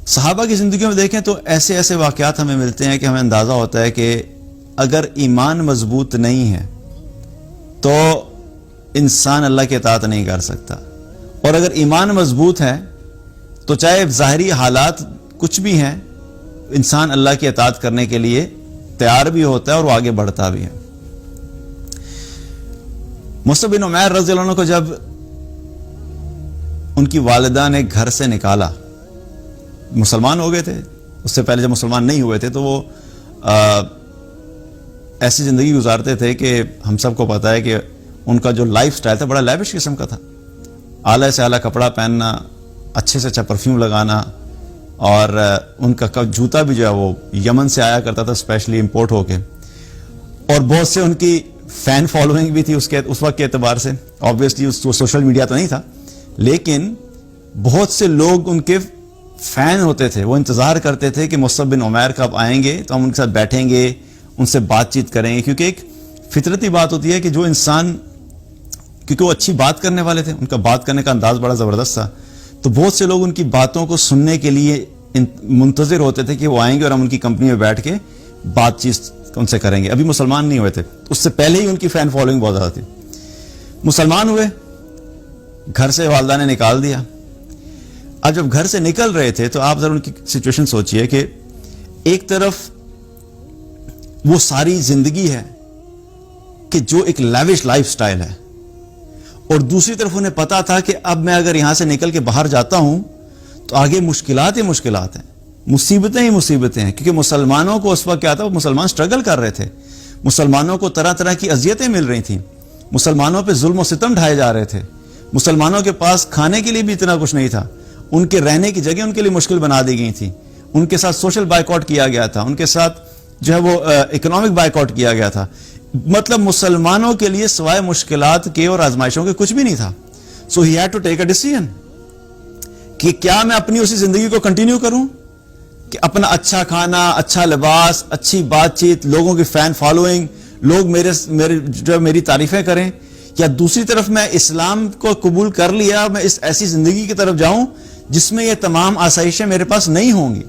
صحابہ کی زندگیوں میں دیکھیں تو ایسے ایسے واقعات ہمیں ملتے ہیں کہ ہمیں اندازہ ہوتا ہے کہ اگر ایمان مضبوط نہیں ہے تو انسان اللہ کی اطاعت نہیں کر سکتا، اور اگر ایمان مضبوط ہے تو چاہے ظاہری حالات کچھ بھی ہیں انسان اللہ کی اطاعت کرنے کے لیے تیار بھی ہوتا ہے اور وہ آگے بڑھتا بھی ہے۔ مصعب بن عمیر رضی اللہ عنہ کو جب ان کی والدہ نے گھر سے نکالا، مسلمان ہو گئے تھے، اس سے پہلے جب مسلمان نہیں ہوئے تھے تو وہ ایسی زندگی گزارتے تھے کہ ہم سب کو پتا ہے کہ ان کا جو لائف سٹائل تھا بڑا لیوش قسم کا تھا، اعلیٰ سے اعلیٰ کپڑا پہننا، اچھے سے اچھا پرفیوم لگانا، اور ان کا جوتا بھی جو ہے وہ یمن سے آیا کرتا تھا اسپیشلی امپورٹ ہو کے، اور بہت سے ان کی فین فالوئنگ بھی تھی اس وقت کے اعتبار سے، آبویسلی سوشل میڈیا تو نہیں تھا لیکن بہت سے لوگ ان کے فین ہوتے تھے، وہ انتظار کرتے تھے کہ مصعب بن عمیر کب آئیں گے تو ہم ان کے ساتھ بیٹھیں گے، ان سے بات چیت کریں گے، کیونکہ ایک فطرتی بات ہوتی ہے کہ جو انسان، کیونکہ وہ اچھی بات کرنے والے تھے، ان کا بات کرنے کا انداز بڑا زبردست تھا، تو بہت سے لوگ ان کی باتوں کو سننے کے لیے منتظر ہوتے تھے کہ وہ آئیں گے اور ہم ان کی کمپنی میں بیٹھ کے بات چیت ان سے کریں گے۔ ابھی مسلمان نہیں ہوئے تھے، اس سے پہلے ہی ان کی فین فالوئنگ بہت زیادہ تھی۔ مسلمان ہوئے، گھر سے والدہ نے نکال دیا۔ اب جب گھر سے نکل رہے تھے تو آپ ذرا ان کی سچویشن سوچئے کہ ایک طرف وہ ساری زندگی ہے کہ جو ایک لیوش لائف سٹائل ہے، اور دوسری طرف انہیں پتا تھا کہ اب میں اگر یہاں سے نکل کے باہر جاتا ہوں تو آگے مشکلات ہی مشکلات ہیں، مصیبتیں ہی مصیبتیں ہیں، کیونکہ مسلمانوں کو اس وقت کیا تھا، وہ مسلمان سٹرگل کر رہے تھے، مسلمانوں کو طرح طرح کی اذیتیں مل رہی تھیں، مسلمانوں پہ ظلم و ستم ڈھائے جا رہے تھے، مسلمانوں کے پاس کھانے کے لیے بھی اتنا کچھ نہیں تھا، ان کے رہنے کی جگہ ان کے لیے مشکل بنا دی گئی تھی، ان کے ساتھ سوشل بائیکاٹ کیا گیا تھا، ان کے ساتھ جو ہے وہ اکنامک بائیکاٹ کیا گیا تھا، مطلب مسلمانوں کے لیے سوائے مشکلات کے اور آزمائشوں کے کچھ بھی نہیں تھا۔ So he had to take a decision کہ کیا میں اپنی اسی زندگی کو کنٹینیو کروں کہ اپنا اچھا کھانا، اچھا لباس، اچھی بات چیت، لوگوں کی فین فالوئنگ، لوگ میری تعریفیں کریں، یا دوسری طرف میں اسلام کو قبول کر لیا، میں اس ایسی زندگی کی طرف جاؤں جس میں یہ تمام آسائشیں میرے پاس نہیں ہوں گی۔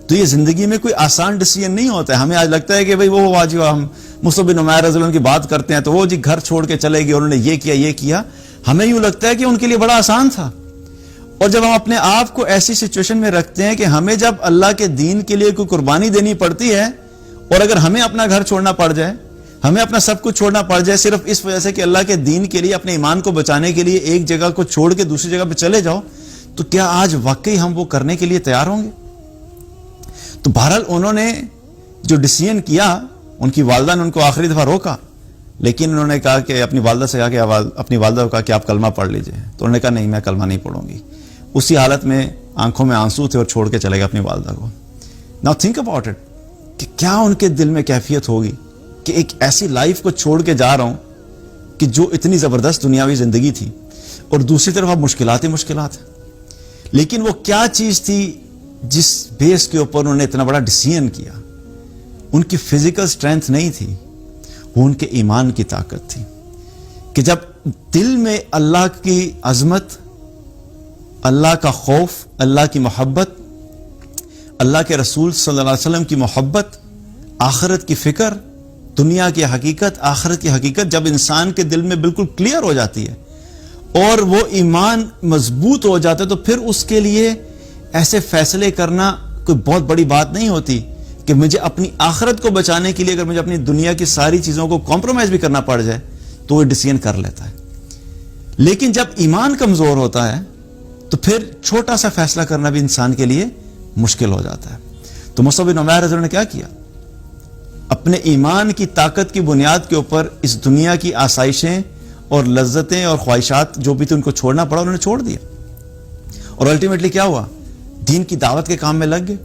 تو یہ زندگی میں کوئی آسان ڈیسیژن نہیں ہوتا ہے۔ ہمیں آج لگتا ہے کہ بھئی وہ واجب، ہم مصعب بن عمیر رضی اللہ عنہ کی بات کرتے ہیں تو وہ جی گھر چھوڑ کے چلے گئے، انہوں نے یہ کیا، ہمیں یوں لگتا ہے کہ ان کے لیے بڑا آسان تھا۔ اور جب ہم اپنے آپ کو ایسی سچویشن میں رکھتے ہیں کہ ہمیں جب اللہ کے دین کے لیے کوئی قربانی دینی پڑتی ہے، اور اگر ہمیں اپنا گھر چھوڑنا پڑ جائے، ہمیں اپنا سب کچھ چھوڑنا پڑ جائے صرف اس وجہ سے کہ اللہ کے دین کے لیے، اپنے ایمان کو بچانے کے لیے ایک جگہ کو چھوڑ کے دوسری جگہ پہ چلے جاؤ، تو کیا آج واقعی ہم وہ کرنے کے لیے تیار ہوں گے؟ تو بہرحال انہوں نے جو ڈیسیژن کیا، ان کی والدہ نے ان کو آخری دفعہ روکا، لیکن انہوں نے کہا کہ اپنی والدہ سے کہا کہ اپنی والدہ کو کہا کہ آپ کلمہ پڑھ لیجئے، تو انہوں نے کہا نہیں میں کلمہ نہیں پڑھوں گی۔ اسی حالت میں آنکھوں میں آنسو تھے اور چھوڑ کے چلے گا اپنی والدہ کو۔ ناؤ تھنک اباؤٹ اٹ کہ کیا ان کے دل میں کیفیت ہوگی کہ ایک ایسی لائف کو چھوڑ کے جا رہا ہوں کہ جو اتنی زبردست دنیاوی زندگی تھی، اور دوسری طرف اب مشکلات ہی مشکلات ہیں۔ لیکن وہ کیا چیز تھی جس بیس کے اوپر انہوں نے اتنا بڑا ڈیسیژن کیا؟ ان کی فزیکل سٹرینتھ نہیں تھی، وہ ان کے ایمان کی طاقت تھی، کہ جب دل میں اللہ کی عظمت، اللہ کا خوف، اللہ کی محبت، اللہ کے رسول صلی اللہ علیہ وسلم کی محبت، آخرت کی فکر، دنیا کی حقیقت، آخرت کی حقیقت جب انسان کے دل میں بالکل کلیئر ہو جاتی ہے اور وہ ایمان مضبوط ہو جاتا ہے، تو پھر اس کے لیے ایسے فیصلے کرنا کوئی بہت بڑی بات نہیں ہوتی کہ مجھے اپنی آخرت کو بچانے کے لیے اگر مجھے اپنی دنیا کی ساری چیزوں کو کمپرومائز بھی کرنا پڑ جائے تو وہ ڈیسیژن کر لیتا ہے۔ لیکن جب ایمان کمزور ہوتا ہے تو پھر چھوٹا سا فیصلہ کرنا بھی انسان کے لیے مشکل ہو جاتا ہے۔ تو مصعب بن عمیر رضی اللہ عنہ نے کیا کیا؟ اپنے ایمان کی طاقت کی بنیاد کے اوپر اس دنیا کی آسائشیں اور لذتیں اور خواہشات جو بھی تھے ان کو چھوڑنا پڑا، انہوں نے چھوڑ دیا، اور الٹیمیٹلی کیا ہوا؟ دین کی دعوت کے کام میں لگ گئے،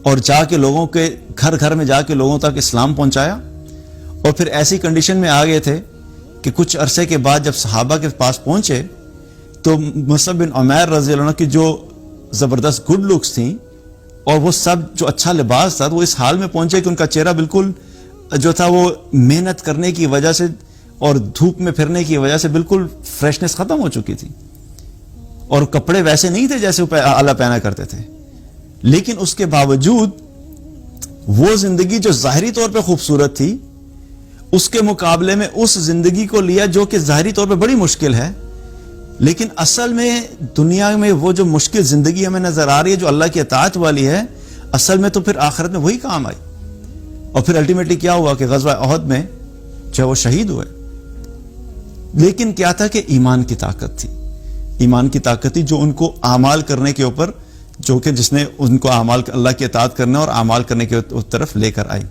اور جا کے لوگوں کے گھر گھر میں جا کے لوگوں تک اسلام پہنچایا۔ اور پھر ایسی کنڈیشن میں آ گئے تھے کہ کچھ عرصے کے بعد جب صحابہ کے پاس پہنچے تو مصعب بن عمیر رضی اللہ عنہ کی جو زبردست گڈ لکس تھیں اور وہ سب جو اچھا لباس تھا، وہ اس حال میں پہنچے کہ ان کا چہرہ بالکل جو تھا وہ محنت کرنے کی وجہ سے اور دھوپ میں پھرنے کی وجہ سے بالکل فریشنس ختم ہو چکی تھی، اور کپڑے ویسے نہیں تھے جیسے وہ اعلیٰ پہنا کرتے تھے، لیکن اس کے باوجود وہ زندگی جو ظاہری طور پہ خوبصورت تھی اس کے مقابلے میں اس زندگی کو لیا جو کہ ظاہری طور پہ بڑی مشکل ہے، لیکن اصل میں دنیا میں وہ جو مشکل زندگی ہمیں نظر آ رہی ہے جو اللہ کی اطاعت والی ہے، اصل میں تو پھر آخرت میں وہی کام آئی. اور پھر الٹیمیٹلی کیا ہوا کہ غزوہ احد میں چاہے وہ شہید ہوئے، لیکن کیا تھا کہ ایمان کی طاقت تھی، ایمان کی طاقت تھی جو ان کو اعمال کرنے کے اوپر، جو کہ جس نے ان کو اعمال اللہ کی اطاعت کرنے اور اعمال کرنے کی طرف لے کر آئی.